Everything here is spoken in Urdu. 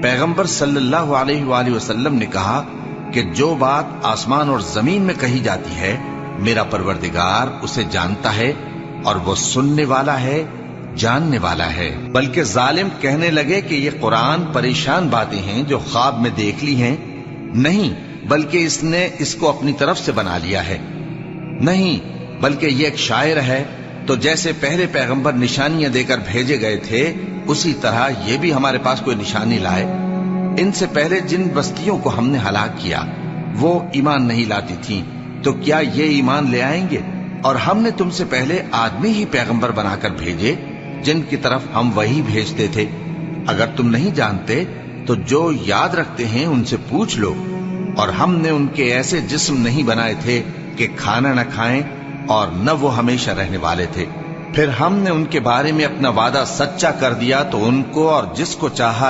پیغمبر صلی اللہ علیہ وآلہ وسلم نے کہا کہ جو بات آسمان اور زمین میں کہی جاتی ہے میرا پروردگار اسے جانتا ہے اور وہ سننے والا ہے، جاننے والا ہے۔ بلکہ ظالم کہنے لگے کہ یہ قرآن پریشان باتیں ہیں جو خواب میں دیکھ لی ہیں، نہیں بلکہ اس نے اس کو اپنی طرف سے بنا لیا ہے، نہیں بلکہ یہ ایک شاعر ہے۔ تو جیسے پہلے پیغمبر نشانیاں دے کر بھیجے گئے تھے اسی طرح یہ بھی ہمارے پاس کوئی نشانی لائے۔ ان سے پہلے جن بستیوں کو ہم نے ہلاک کیا وہ ایمان نہیں لاتی تھیں، تو کیا یہ ایمان لے آئیں گے؟ اور ہم نے تم سے پہلے آدمی ہی پیغمبر بنا کر بھیجے جن کی طرف ہم وہی بھیجتے تھے۔ اگر تم نہیں جانتے تو جو یاد رکھتے ہیں ان سے پوچھ لو۔ اور ہم نے ان کے ایسے جسم نہیں بنائے تھے کہ کھانا نہ کھائیں اور نہ وہ ہمیشہ رہنے والے تھے۔ پھر ہم نے ان کے بارے میں اپنا وعدہ سچا کر دیا تو ان کو اور جس کو چاہا